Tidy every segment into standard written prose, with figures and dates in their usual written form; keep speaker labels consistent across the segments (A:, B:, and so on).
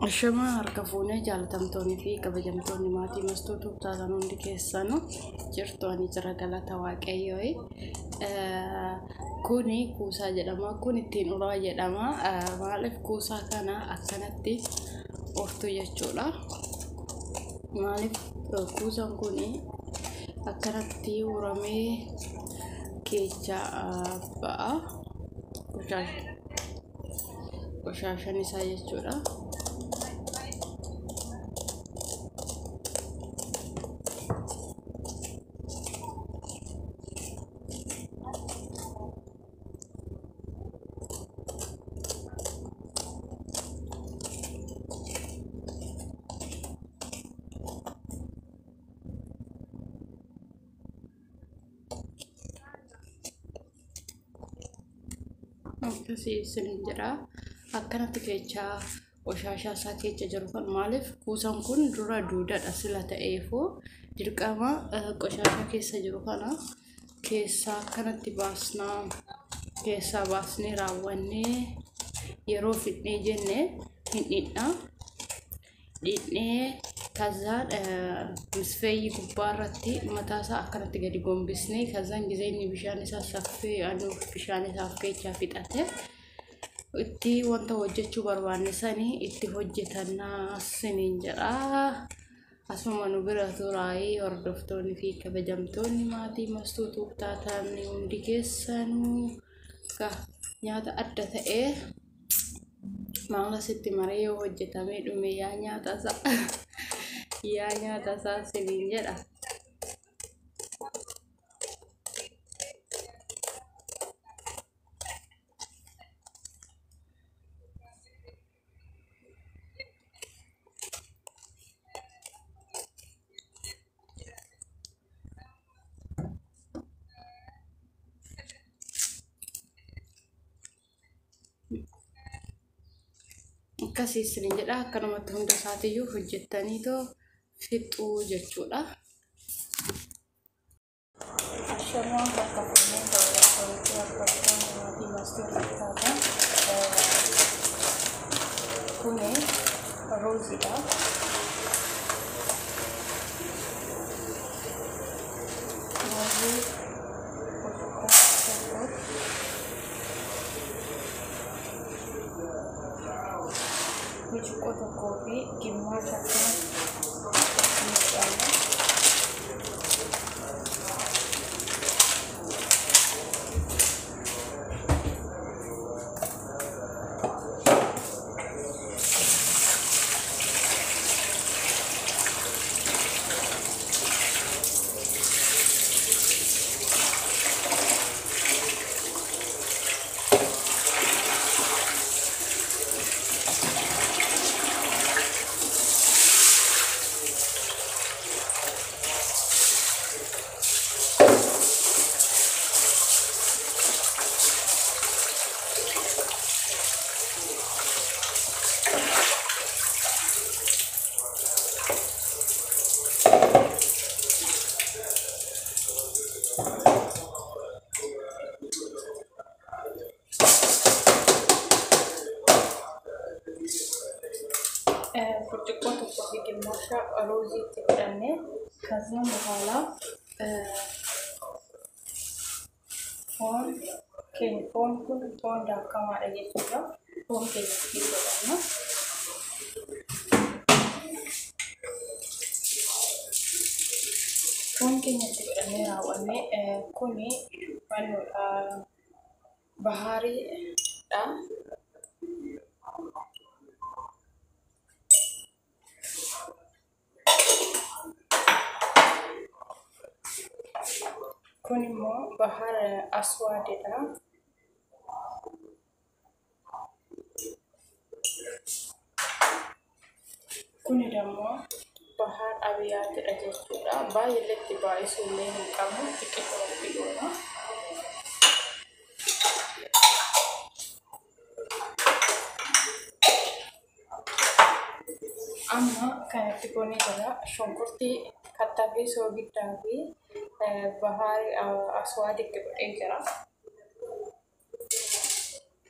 A: Ashama harka fuunee jaalatamtoonni fi kabajamtoonni maatii mastuutuuf taatan hundi keessanuu jirtoonni jira galata waaqayyoo. Kuni kuusaa jedhama. Kun ittiin uraa jedhama. Maaliif kuusaa kana akkanatti urtu jechuudha. Maaliif kuusaan kuni akkanatti uramee keessa ba'a. Qoshashan isaa jechuudha. Akkasii isiniin jira. Akkanatti keessa qoshashaa isaa keessa jiru kan maaliif kuusaan kun dura duudadha sila ta'eefuu dirqama qoshashaa keessa jiru kana keessaa akkanatti baasnaa keessaa baasnee raawwannee yeroo fidnee jennee hin dhidhnee kazaan misfeeyyi gubbaarratti mataasaa akkanatti gadi gombisnee kazaan gizeenyi bishaan isaa saffee anuuf bishaan isaaf keechaa fixate itti wanta hojjechuu barbaannisanii itti hojjetannaa siniin jedha. Asuma nu bira turaayii hordoftoonni fi kabajamtoonni maatii mastuutuuf taatan hundi keessanuu nyaata adda ta'ee maala sitti maree yoo hojjetamee dhume yaa nyaata isaa siniin jedha. Akkasii isiniin jedha. Akkanumatti hunda isaatiiyyuu hojjettaniitoo fixuu jechuudha. Ashamaa bakka fuunee daawwattoonni hordoftoonni maatii mastuutuuf taatan kuni rooziidha. Burcuqqoo tokkoo fi gimmaasha burcuqqoo tokkoo fi gimmaasha roozii itti godhannee kazaan bኋላ foon kun foon daakamaadha jechuudha. Foon keenya itti godhanna. Foon keenya itti godhannee raawwannee kuni bahaariidha. Kun immoo bahar aswaadidha. Kuni immoo bahar abiyaatidha jechuudha. Baay'ee itti baay'isuu illee hin qabnu xiqqoo fiduudha. Amma kanatti goonee jira shonkurtii kattaa fi soogiddaa fi bahari aswaad itti godhee jira.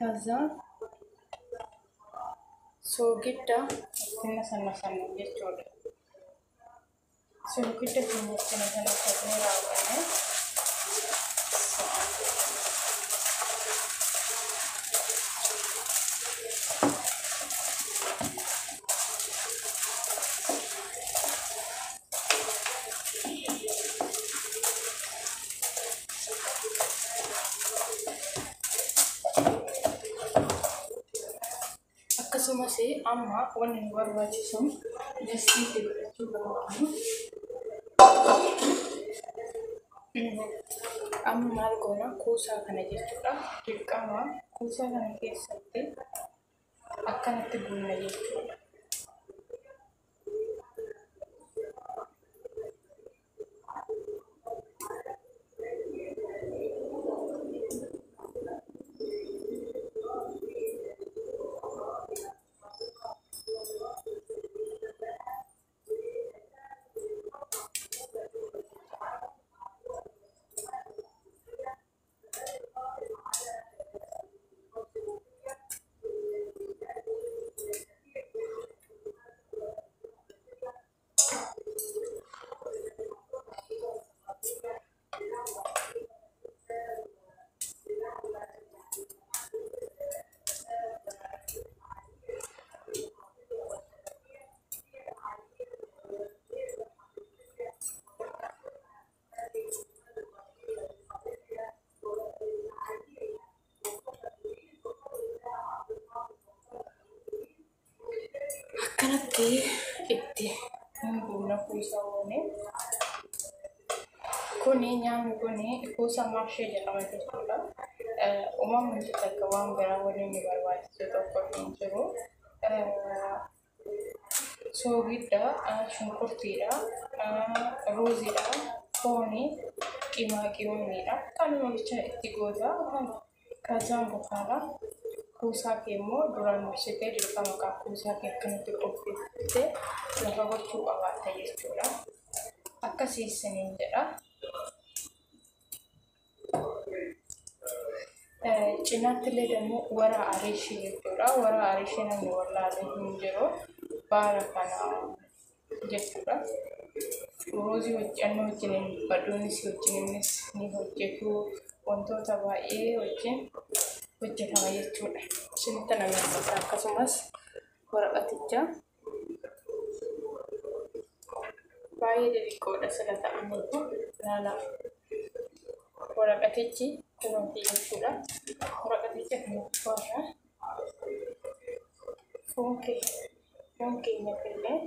A: ከዛ soogidda ittiin sanna jechuudha. Soogidda keenya ittiin sanna raawwanne akkasumas amma wanni nu barbaachisu dastii dibachuu barbaadu. Amma maal goona kuusaa kana jechuudha. Dirqama kuusaa kana keessatti akkanatti buunna jechuudha. Akkanatti itti buuna kuusaawwan kuni nyaanni kuni kuusa maashee jedhama jechuudha. Uumamni takka waan biraa waliin nu barbaachisu tokko hin jiru. Soogidda, shunkurtiidha, ruuziidha, foonii, qimaaqiyooniidha. Kanuma bicha itti goota kaasaan boqaadha. Kuusaa kee immoo duraan dursitee dirqama qaba kuusaa kee akkanatti qopheessitee lafa gochuu qabaatta jechuudha. Akkasiisaniin jedha. Cinaatti illee dammoo wara ariishii jechuudha. Wara ariishii namni wallaalee hin jiru baara kana jechuudha. Ruuzii hojjannoo wajjin badduunis wajjinis ni hojjetu wantoota baay'ee wajjin hojjetama jechuudha. Isinitti nameessisa akkasumas waraqaticha baay'ee xixiqqoodha sila ta'aniitu ilaala. Waraqatichi kunuunti jechuudha. Waraqaticha kan foon keenya illee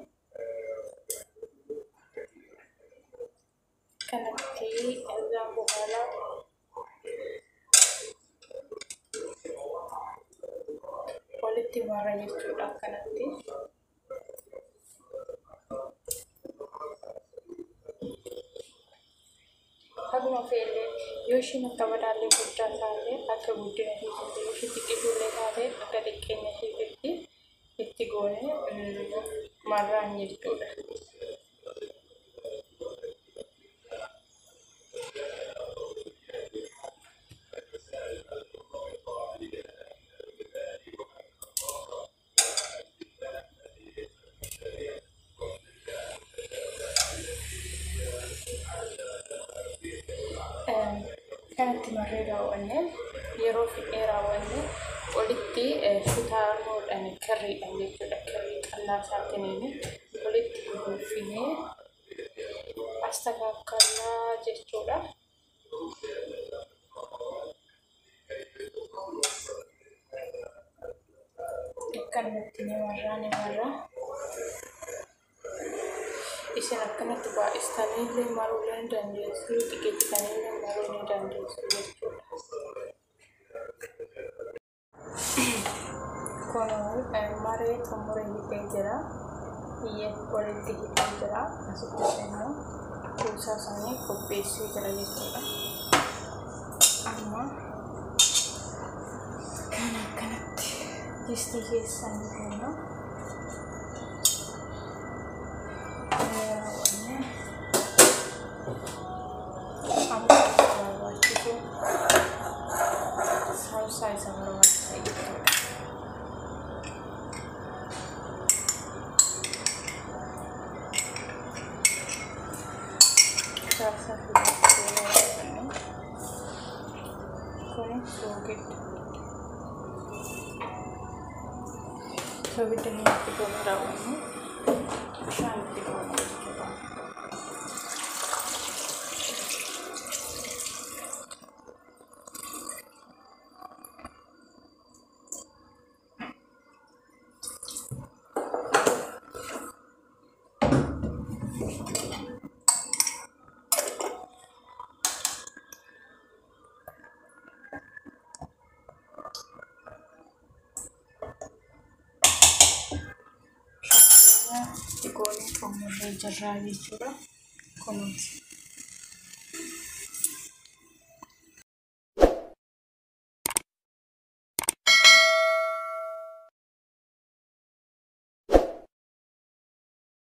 A: kanatti irraa bu'aalaa walitti marra jechuudha akkanatti. Haguma fe'ellee yoo ishiin akka badaallee guddaa taate akka guddina keessatti yoo ishee xiqqeessullee taate akka xiqqeenya keessatti itti goone marraan jechuudha. Kanatti marree raawwanne yeroo fixee raawwanne walitti sutaanuudhaan kirriidhaan jechuudha. Kirrii qal'aa isaatiin walitti gurgurfinee astakaakkalaa jechuudha. Akkanatti ni marraa isin akkanatti baay'istaniillee maruulee hin dandeessu, xiqqeessitaniillee maruu ni dandeessu jechuudha. Kun maree xumuree hidhee jira. Walitti hidhee jira. Asitti immoo kuusaa isaanii qopheessee jira jechuudha. Amma kan akkanatti distii keessaa ni kenna. Rasa filmnya kone sogit sogit ini kita merawatnya shanti kono coba Ikoni kamu belajar lagi juga, kono.